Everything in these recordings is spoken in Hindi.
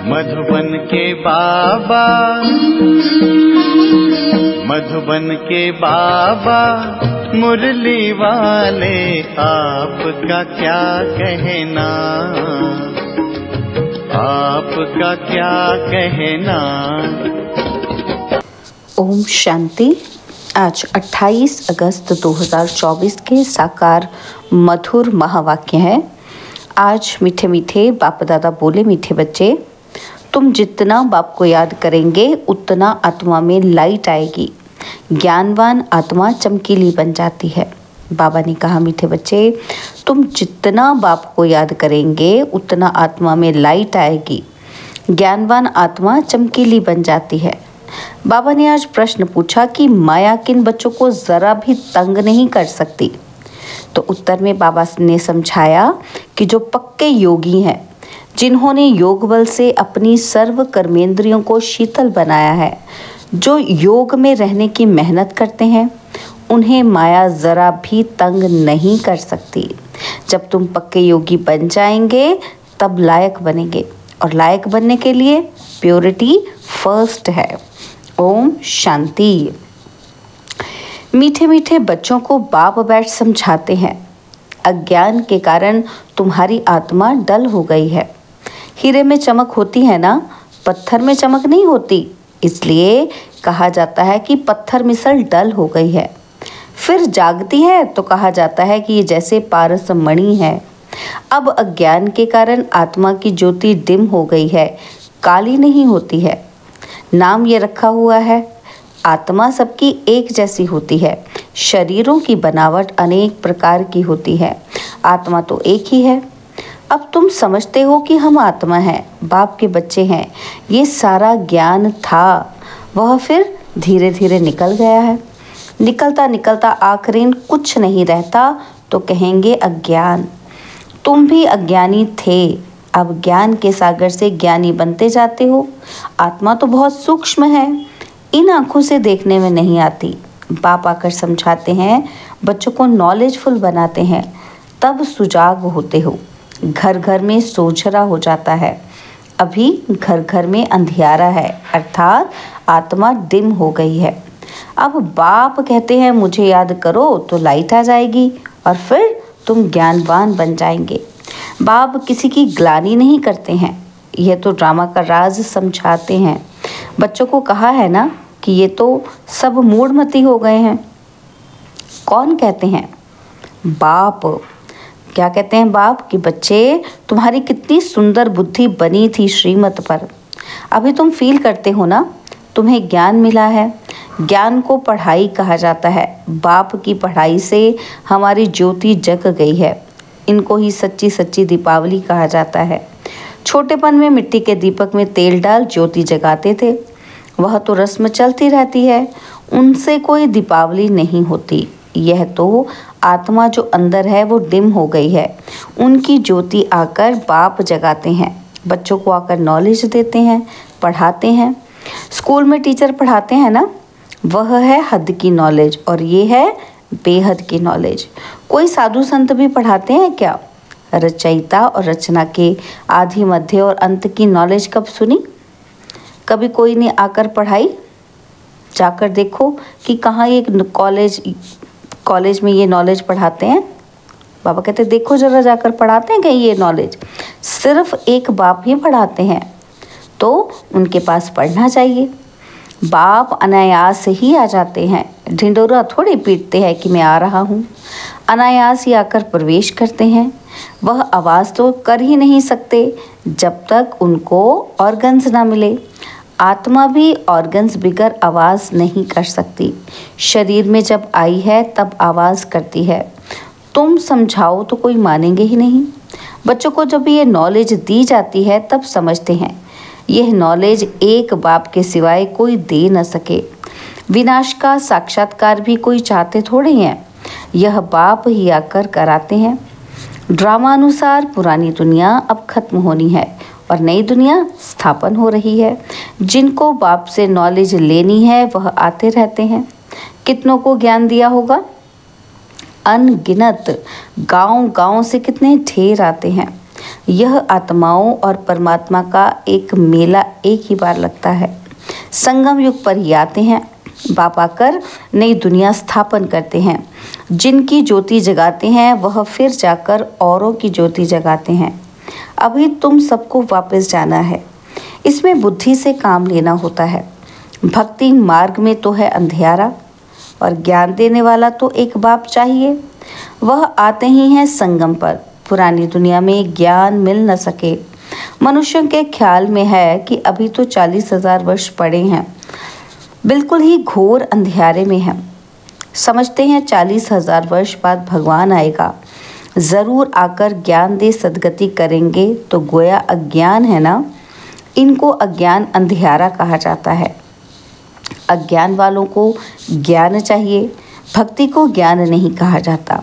मधुबन के बाबा, मधुबन के बाबा मुरली वाले, आपका क्या कहना, आपका क्या कहना। ओम शांति। आज 28 अगस्त 2024 के साकार मधुर महावाक्य है। आज मीठे मीठे बाप दादा बोले, मीठे बच्चे, तुम जितना बाप को याद करेंगे उतना आत्मा में लाइट आएगी। ज्ञानवान आत्मा चमकीली बन जाती है। बाबा ने कहा, मीठे बच्चे, तुम जितना बाप को याद करेंगे उतना आत्मा में लाइट आएगी। ज्ञानवान आत्मा चमकीली बन जाती है। बाबा ने आज प्रश्न पूछा कि माया किन बच्चों को ज़रा भी तंग नहीं कर सकती। तो उत्तर में बाबा ने समझाया कि जो पक्के योगी हैं, जिन्होंने योग बल से अपनी सर्व कर्मेंद्रियों को शीतल बनाया है, जो योग में रहने की मेहनत करते हैं, उन्हें माया ज़रा भी तंग नहीं कर सकती। जब तुम पक्के योगी बन जाएंगे तब लायक बनेंगे, और लायक बनने के लिए प्योरिटी फर्स्ट है। ओम शांति। मीठे मीठे बच्चों को बाप बैठ समझाते हैं, अज्ञान के कारण तुम्हारी आत्मा डल हो गई है। हीरे में चमक होती है ना, पत्थर में चमक नहीं होती। इसलिए कहा जाता है कि पत्थर मिसल डल हो गई है। फिर जागती है तो कहा जाता है कि ये जैसे पारस मणि है। अब अज्ञान के कारण आत्मा की ज्योति डिम हो गई है, काली नहीं होती है। नाम ये रखा हुआ है। आत्मा सबकी एक जैसी होती है। शरीरों की बनावट अनेक प्रकार की होती है, आत्मा तो एक ही है। अब तुम समझते हो कि हम आत्मा हैं, बाप के बच्चे हैं। ये सारा ज्ञान था, वह फिर धीरे धीरे निकल गया है। निकलता निकलता आखिर कुछ नहीं रहता तो कहेंगे अज्ञान। तुम भी अज्ञानी थे, अब ज्ञान के सागर से ज्ञानी बनते जाते हो। आत्मा तो बहुत सूक्ष्म है, इन आंखों से देखने में नहीं आती। बाप आकर समझाते हैं, बच्चों को नॉलेजफुल बनाते हैं, तब सुजाग होते हो। घर घर में सोचरा हो जाता है। अभी घर घर में अंधियारा है, अर्थात आत्मा डिम हो गई है। अब बाप कहते हैं मुझे याद करो तो लाइट आ जाएगी और फिर तुम ज्ञानवान बन जाएंगे। बाप किसी की ग्लानि नहीं करते हैं, यह तो ड्रामा का राज समझाते हैं। बच्चों को कहा है ना कि ये तो सब मूढ़मती हो गए हैं। कौन कहते हैं? बाप। क्या कहते हैं बाप? कि बच्चे, तुम्हारी कितनी सुंदर बुद्धि बनी थी श्रीमत पर। अभी तुम फील करते हो ना, तुम्हें ज्ञान मिला है। ज्ञान को पढ़ाई कहा जाता है। बाप की पढ़ाई से हमारी ज्योति जग गई है। इनको ही सच्ची सच्ची दीपावली कहा जाता है। छोटेपन में मिट्टी के दीपक में तेल डाल ज्योति जगाते थे, वह तो रस्म चलती रहती है, उनसे कोई दीपावली नहीं होती। यह तो आत्मा जो अंदर है वो डिम हो गई है, उनकी ज्योति आकर बाप जगाते हैं। बच्चों को आकर नॉलेज देते हैं, पढ़ाते हैं। स्कूल में टीचर पढ़ाते हैं ना, वह है हद की नॉलेज और ये है बेहद की नॉलेज। कोई साधु संत भी पढ़ाते हैं क्या? रचयिता और रचना के आदि मध्य और अंत की नॉलेज कब सुनी? कभी कोई ने आकर पढ़ाई? जाकर देखो कि कहाँ ये कॉलेज में ये नॉलेज पढ़ाते हैं। बाबा कहते देखो जरा जाकर पढ़ाते हैं कहीं ये नॉलेज? सिर्फ एक बाप ही पढ़ाते हैं, तो उनके पास पढ़ना चाहिए। बाप अनायास ही आ जाते हैं, ढिंडोरा थोड़ी पीटते हैं कि मैं आ रहा हूँ। अनायास ही आकर प्रवेश करते हैं। वह आवाज़ तो कर ही नहीं सकते जब तक उनको ऑर्गन्स ना मिले। आत्मा भी ऑर्गन्स बिगर आवाज़ नहीं कर सकती। शरीर में जब आई है तब आवाज़ करती है। तुम समझाओ तो कोई मानेंगे ही नहीं। बच्चों को जब ये नॉलेज दी जाती है तब समझते हैं यह नॉलेज एक बाप के सिवाय कोई दे न सके। विनाश का साक्षात्कार भी कोई चाहते थोड़े हैं, यह बाप ही आकर कराते हैं। ड्रामा अनुसार पुरानी दुनिया अब खत्म होनी है और नई दुनिया स्थापन हो रही है। जिनको बाप से नॉलेज लेनी है वह आते रहते हैं। कितनों को ज्ञान दिया होगा? अनगिनत। गांव गांव से कितने ढेर आते हैं। यह आत्माओं और परमात्मा का एक मेला एक ही बार लगता है। संगम युग पर ही आते हैं। बाप आकर नई दुनिया स्थापन करते हैं। जिनकी ज्योति जगाते हैं वह फिर जाकर औरों की ज्योति जगाते हैं। अभी तुम सबको वापस जाना है। इसमें बुद्धि से काम लेना होता है। भक्ति मार्ग में तो है अंधियारा, और ज्ञान देने वाला तो एक बाप चाहिए। वह आते ही हैं संगम पर। पुरानी दुनिया में ज्ञान मिल न सके। मनुष्यों के ख्याल में है कि अभी तो 40,000 वर्ष पड़े हैं, बिल्कुल ही घोर अंधियारे में हैं। समझते हैं 40,000 वर्ष बाद भगवान आएगा, ज़रूर आकर ज्ञान दे सद्गति करेंगे। तो गोया अज्ञान है ना। इनको अज्ञान अंधियारा कहा जाता है। अज्ञान वालों को ज्ञान चाहिए, भक्ति को ज्ञान नहीं कहा जाता।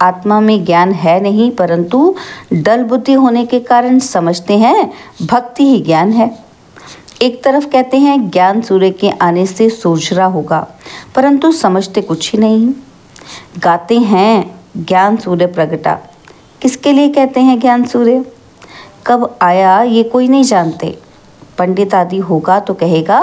आत्मा में ज्ञान है नहीं, परंतु डल बुद्धि होने के कारण समझते हैं भक्ति ही ज्ञान है। एक तरफ कहते हैं ज्ञान सूर्य के आने से सोझरा होगा, परंतु समझते कुछ ही नहीं। गाते हैं ज्ञान सूर्य प्रगटा। किसके लिए कहते हैं ज्ञान सूर्य? कब आया ये कोई नहीं जानते। पंडित आदि होगा तो कहेगा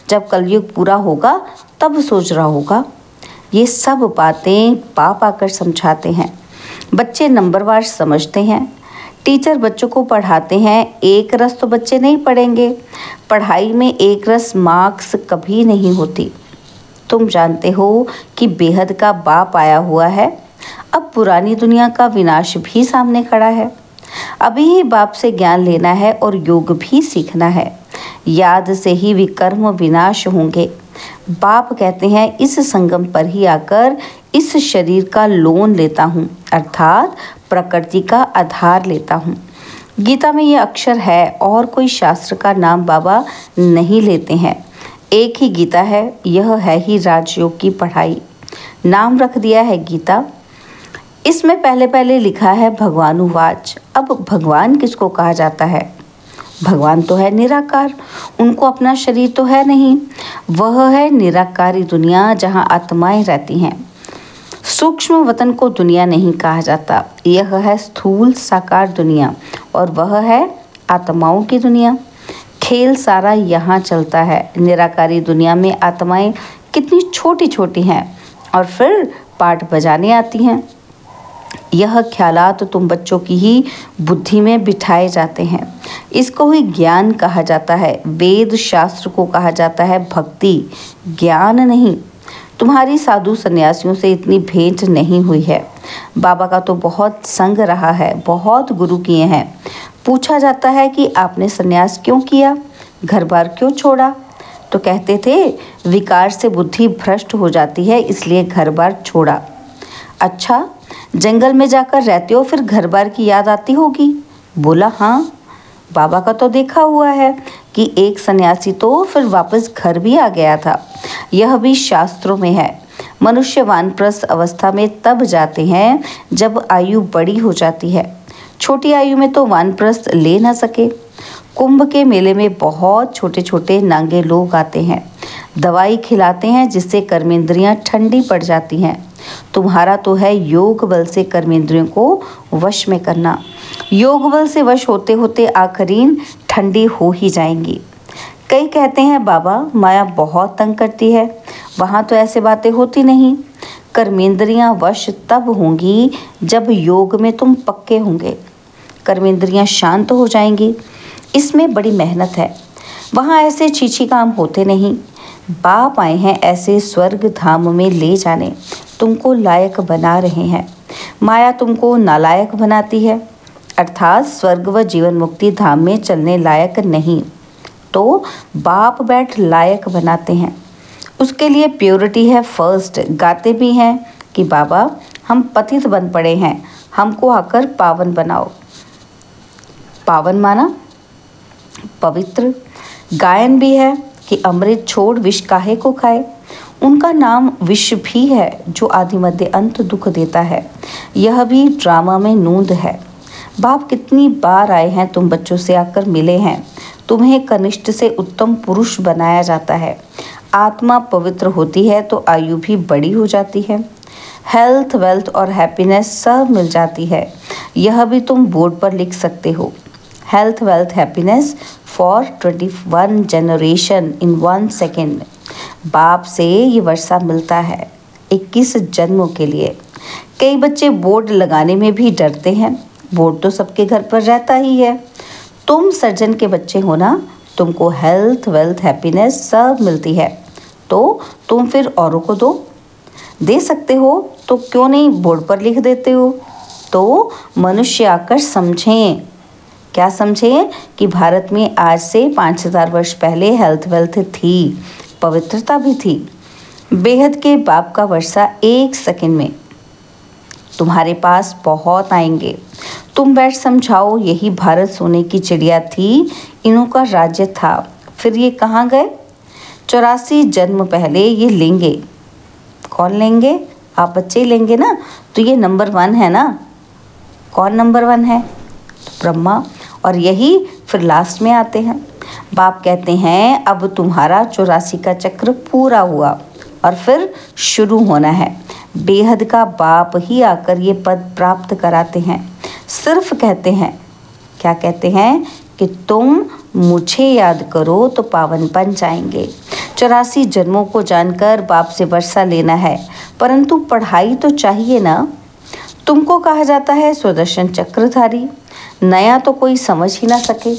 जब कलयुग पूरा होगा तब सोच रहा होगा। ये सब बातें बाप आकर समझाते हैं। बच्चे नंबरवार समझते हैं। टीचर बच्चों को पढ़ाते हैं। एक रस तो बच्चे नहीं पढ़ेंगे। पढ़ाई में एक रस मार्क्स कभी नहीं होती। तुम जानते हो कि बेहद का बाप आया हुआ है। अब पुरानी दुनिया का विनाश भी सामने खड़ा है। अभी ही बाप से ज्ञान लेना है और योग भी सीखना है। याद से ही विकर्म विनाश होंगे। बाप कहते हैं इस संगम पर ही आकर इस शरीर का लोन लेता हूँ, अर्थात प्रकृति का आधार लेता हूँ। गीता में ये अक्षर है और कोई शास्त्र का नाम बाबा नहीं लेते हैं। एक ही गीता है, यह है ही राजयोग की पढ़ाई। नाम रख दिया है गीता। इसमें पहले पहले लिखा है भगवानुवाच। अब भगवान किसको कहा जाता है? भगवान तो है निराकार, उनको अपना शरीर तो है नहीं। वह है निराकारी दुनिया जहाँ आत्माएं रहती हैं। सूक्ष्म वतन को दुनिया नहीं कहा जाता। यह है स्थूल साकार दुनिया और वह है आत्माओं की दुनिया। खेल सारा यहाँ चलता है। निराकारी दुनिया में आत्माएं कितनी छोटी छोटी हैं और फिर पाठ बजाने आती हैं। यह ख्यालात तुम बच्चों की ही बुद्धि में बिठाए जाते हैं। इसको ही ज्ञान कहा जाता है। वेद शास्त्र को कहा जाता है भक्ति, ज्ञान नहीं। तुम्हारी साधु सन्यासियों से इतनी भेंट नहीं हुई है। बाबा का तो बहुत संग रहा है, बहुत गुरु किए हैं। पूछा जाता है कि आपने सन्यास क्यों किया, घर बार क्यों छोड़ा? तो कहते थे विकार से बुद्धि भ्रष्ट हो जाती है, इसलिए घर बार छोड़ा। अच्छा, जंगल में जाकर रहते हो फिर घर बार की याद आती होगी? बोला हाँ, बाबा का तो देखा हुआ है कि एक सन्यासी तो फिर वापस घर भी आ गया था। यह भी शास्त्रों में है। मनुष्य वानप्रस्थ अवस्था में तब जाते हैं जब आयु बड़ी हो जाती है। छोटी आयु में तो वानप्रस्थ ले ना सके। कुंभ के मेले में बहुत छोटे छोटे नांगे लोग आते हैं। दवाई खिलाते हैं जिससे कर्मेंद्रियां ठंडी पड़ जाती हैं। तुम्हारा तो है योग बल से कर्मेंद्रियों को वश में करना। योग बल से वश होते होते आखिरीन ठंडी हो ही जाएंगी। कई कहते हैं बाबा माया बहुत तंग करती है। वहाँ तो ऐसे बातें होती नहीं। कर्मेंद्रियां वश तब होंगी जब योग में तुम पक्के होंगे। कर्मेंद्रियां शांत हो जाएंगी। इसमें बड़ी मेहनत है। वहाँ ऐसे छीछी काम होते नहीं। बाप आए हैं ऐसे स्वर्ग धाम में ले जाने। तुमको लायक बना रहे हैं। माया तुमको नालायक बनाती है, अर्थात स्वर्ग व जीवन मुक्ति धाम में चलने लायक नहीं। तो बाप बैठ लायक बनाते हैं। उसके लिए प्योरिटी है फर्स्ट। गाते भी हैं कि बाबा हम पतित बन पड़े हैं, हमको आकर पावन बनाओ। पावन माना पवित्र। गायन भी है कि अमृत छोड़ विष काहे को खाए। उनका नाम विष भी है जो आदि मध्य अंत दुख देता है। यह भी ड्रामा में नूंद है। बाप कितनी बार आए हैं, तुम बच्चों से आकर मिले हैं। तुम्हें कनिष्ठ से उत्तम पुरुष बनाया जाता है। आत्मा पवित्र होती है तो आयु भी बड़ी हो जाती है। हेल्थ, वेल्थ और हैप्पीनेस सब मिल जाती है। यह भी तुम बोर्ड पर लिख सकते हो। Health, wealth, happiness for 21 generation in 1 second. बाप से ये वर्षा मिलता है 21 जन्मों के लिए। कई बच्चे बोर्ड लगाने में भी डरते हैं। बोर्ड तो सबके घर पर रहता ही है। तुम सर्जन के बच्चे हो ना, तुमको हेल्थ, वेल्थ, हैप्पीनेस सब मिलती है, तो तुम फिर औरों को दे सकते हो, तो क्यों नहीं बोर्ड पर लिख देते हो? तो मनुष्य आकर समझें। क्या समझें? कि भारत में आज से 5000 वर्ष पहले हेल्थ, वेल्थ थी, पवित्रता भी थी। बेहद के बाप का वर्षा 1 सेकंड में तुम्हारे पास बहुत आएंगे। तुम बैठ समझाओ, यही भारत सोने की चिड़िया थी, इन्हों का राज्य था, फिर ये कहाँ गए? 84 जन्म पहले ये लेंगे। कौन लेंगे? आप बच्चे ही लेंगे ना। तो ये नंबर 1 है ना। कौन नंबर 1 है? तो ब्रह्मा। और यही फिर लास्ट में आते हैं। बाप कहते हैं अब तुम्हारा 84 का चक्र पूरा हुआ और फिर शुरू होना है। बेहद का बाप ही आकर ये पद प्राप्त कराते हैं। सिर्फ कहते हैं, क्या कहते हैं? कि तुम मुझे याद करो तो पावन बन जाएंगे। 84 जन्मों को जानकर बाप से वर्षा लेना है, परंतु पढ़ाई तो चाहिए ना। तुमको कहा जाता है सुदर्शन चक्रधारी। नया तो कोई समझ ही ना सके।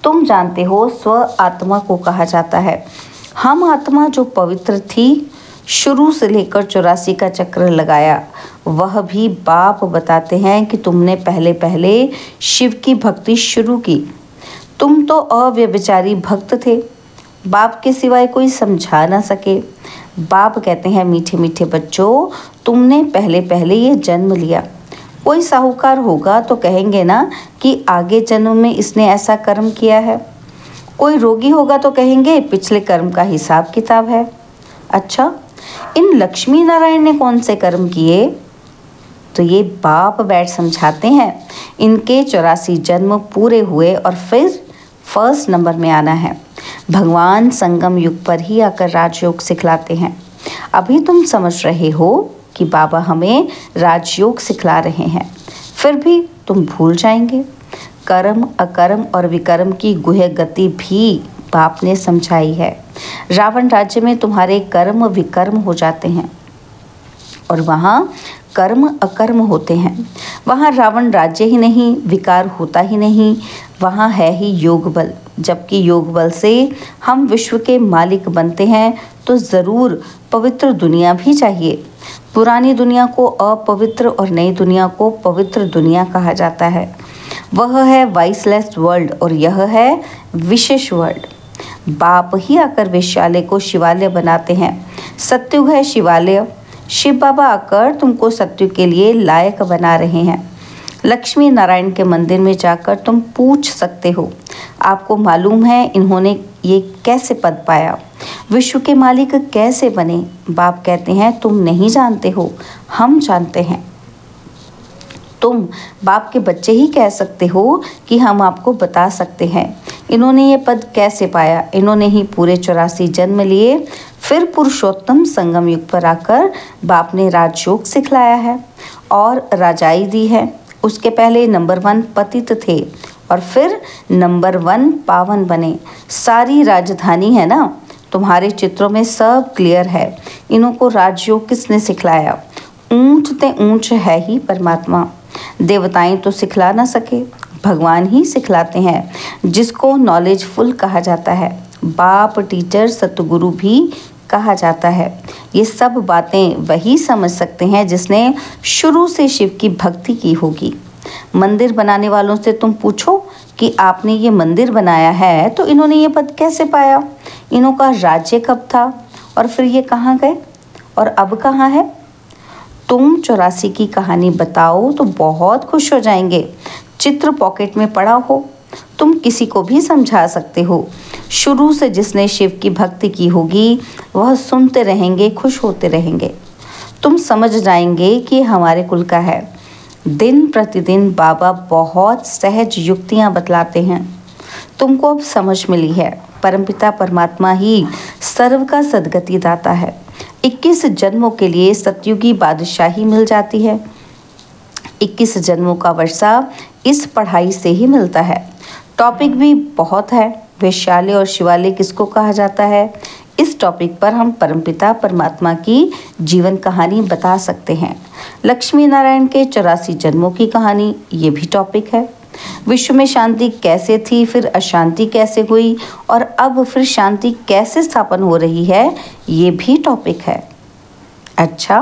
तुम जानते हो स्व आत्मा को कहा जाता है। हम आत्मा जो पवित्र थी, शुरू से लेकर 84 का चक्र लगाया, वह भी बाप बताते हैं कि तुमने पहले पहले शिव की भक्ति शुरू की। तुम तो अव्यभिचारी भक्त थे, बाप के सिवाय कोई समझा ना सके। बाप कहते हैं मीठे मीठे बच्चों, तुमने पहले पहले ये जन्म लिया। कोई साहूकार होगा तो कहेंगे ना कि आगे जन्म में इसने ऐसा कर्म किया है। कोई रोगी होगा तो कहेंगे पिछले कर्म का हिसाब किताब है। अच्छा, इन लक्ष्मी नारायण ने कौन से कर्म किए? तो ये बाप बैठ समझाते हैं। इनके 84 जन्म पूरे हुए और फिर फर्स्ट नंबर में आना है। भगवान संगम युग पर ही आकर राजयोग सिखलाते हैं। अभी तुम समझ रहे हो कि बाबा हमें राजयोग सिखला रहे हैं, फिर भी तुम भूल जाएंगे। कर्म, अकर्म और विकर्म की गुह्य गति भी बाप ने समझाई है। रावण राज्य में तुम्हारे कर्म विकर्म हो जाते हैं और वहाँ कर्म अकर्म होते हैं। वहाँ रावण राज्य ही नहीं, विकार होता ही नहीं, वहाँ है ही योग बल। जबकि योग बल से हम विश्व के मालिक बनते हैं, तो ज़रूर पवित्र दुनिया भी चाहिए। पुरानी दुनिया को अपवित्र और नई दुनिया को पवित्र दुनिया कहा जाता है। वह है वाइसलेस वर्ल्ड और यह है विशेष वर्ल्ड। बाप ही आकर वेश्यालय को शिवालय बनाते हैं। सत्युग है शिवालय। शिव बाबा आकर तुमको सत्युग के लिए लायक बना रहे हैं। लक्ष्मी नारायण के मंदिर में जाकर तुम पूछ सकते हो, आपको मालूम है इन्होंने ये कैसे पद पाया, विश्व के मालिक कैसे बने? बाप कहते हैं तुम नहीं जानते हो, हम जानते हैं। तुम बाप के बच्चे ही कह सकते हो कि हम आपको बता सकते हैं इन्होंने ये पद कैसे पाया। इन्होंने ही पूरे 84 जन्म लिए, फिर पुरुषोत्तम संगम युग पर आकर बाप ने राजयोग सिखलाया है और राजाई दी है। उसके पहले नंबर 1 पतित थे और फिर नंबर 1 पावन बने। सारी राजधानी है ना, तुम्हारे चित्रों में सब क्लियर है। इन्हों को राजयोग किसने सिखलाया? ऊंच ते ऊंच है ही परमात्मा। देवताएं तो सिखला ना सके, भगवान ही सिखलाते हैं, जिसको नॉलेजफुल कहा जाता है। बाप, टीचर, सतगुरु भी कहा जाता है। ये सब बातें वही समझ सकते हैं जिसने शुरू से शिव की भक्ति की होगी। मंदिर बनाने वालों से तुम पूछो कि आपने ये मंदिर बनाया है तो इन्होंने ये पद कैसे पाया, इन्हों का राज्य कब था और फिर ये कहाँ गए और अब कहाँ है। तुम 84 की कहानी बताओ तो बहुत खुश हो जाएंगे। चित्र पॉकेट में पड़ा हो, तुम किसी को भी समझा सकते हो। शुरू से जिसने शिव की भक्ति की होगी वह सुनते रहेंगे, खुश होते रहेंगे। तुम समझ जाएंगे कि हमारे कुल का है। दिन प्रतिदिन बाबा बहुत सहज युक्तियाँ बतलाते हैं। तुमको अब समझ मिली है, परमपिता परमात्मा ही सर्व का सद्गति दाता है। 21 जन्मों के लिए सतयुगी बादशाही मिल जाती है। 21 जन्मों का वर्षा इस पढ़ाई से ही मिलता है। टॉपिक भी बहुत है। वैशाल्य और शिवालय किसको कहा जाता है? इस टॉपिक पर हम परमपिता परमात्मा की जीवन कहानी बता सकते हैं। लक्ष्मी नारायण के 84 जन्मों की कहानी, ये भी टॉपिक है। विश्व में शांति कैसे थी, फिर अशांति कैसे हुई और अब फिर शांति कैसे स्थापन हो रही है, ये भी टॉपिक है। अच्छा,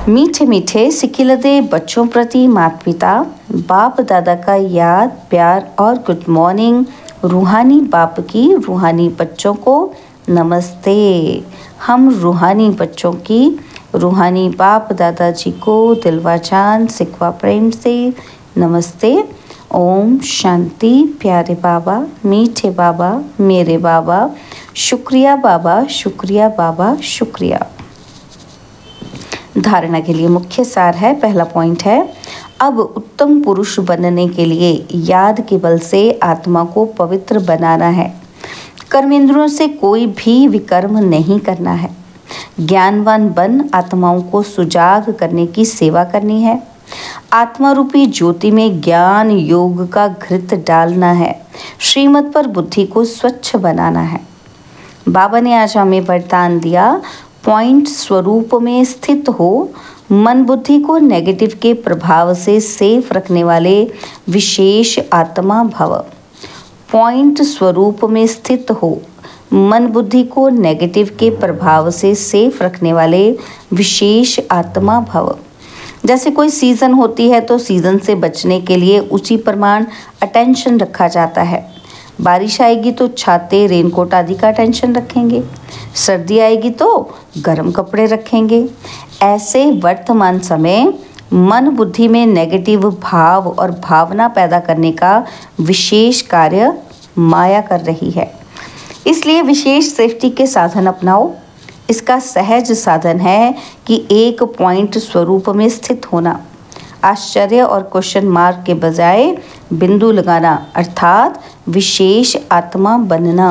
मीठे मीठे सिकिलदे बच्चों प्रति माता पिता बाप दादा का याद प्यार और गुड मॉर्निंग। रूहानी बाप की रूहानी बच्चों को नमस्ते। हम रूहानी बच्चों की रूहानी बाप दादाजी को दिलवा जान सिकवा प्रेम से नमस्ते। ओम शांति। प्यारे बाबा, मीठे बाबा, मेरे बाबा, शुक्रिया बाबा, शुक्रिया बाबा, शुक्रिया। धारणा के लिए मुख्य सार है, पहला पॉइंट है, अब उत्तम पुरुष बनने के लिए याद के बल से आत्मा को पवित्र बनाना है। कर्मेंद्रियों से कोई भी विकर्म नहीं करना है। ज्ञानवान बन आत्माओं को सुजाग करने की सेवा करनी है। आत्मा रूपी ज्योति में ज्ञान योग का घृत डालना है। श्रीमत पर बुद्धि को स्वच्छ बनाना है। बाबा ने आज हमें वरदान दिया, पॉइंट स्वरूप में स्थित हो, मन बुद्धि को नेगेटिव के प्रभाव से सेफ रखने वाले विशेष आत्मा भव। पॉइंट स्वरूप में स्थित हो, मन बुद्धि को नेगेटिव के प्रभाव से सेफ रखने वाले विशेष आत्मा भव। जैसे कोई सीज़न होती है तो सीज़न से बचने के लिए उसी प्रमाण अटेंशन रखा जाता है। बारिश आएगी तो छाते रेनकोट आदि का अटेंशन रखेंगे, सर्दी आएगी तो गर्म कपड़े रखेंगे। ऐसे वर्तमान समय मन बुद्धि में नेगेटिव भाव और भावना पैदा करने का विशेष कार्य माया कर रही है। इसलिए विशेष सेफ्टी के साधन अपनाओ। इसका सहज साधन है कि एक पॉइंट स्वरूप में स्थित होना, आश्चर्य और क्वेश्चन मार्क के बजाय बिंदु लगाना, अर्थात विशेष आत्मा बनना।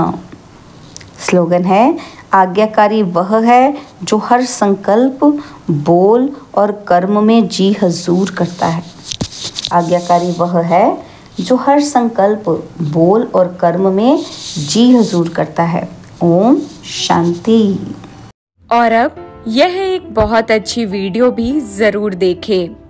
स्लोगन है, आज्ञाकारी वह है जो हर संकल्प बोल और कर्म में जी हजूर करता है। आज्ञाकारी वह है जो हर संकल्प बोल और कर्म में जी हजूर करता है। ओम शांति। और अब यह एक बहुत अच्छी वीडियो भी जरूर देखें।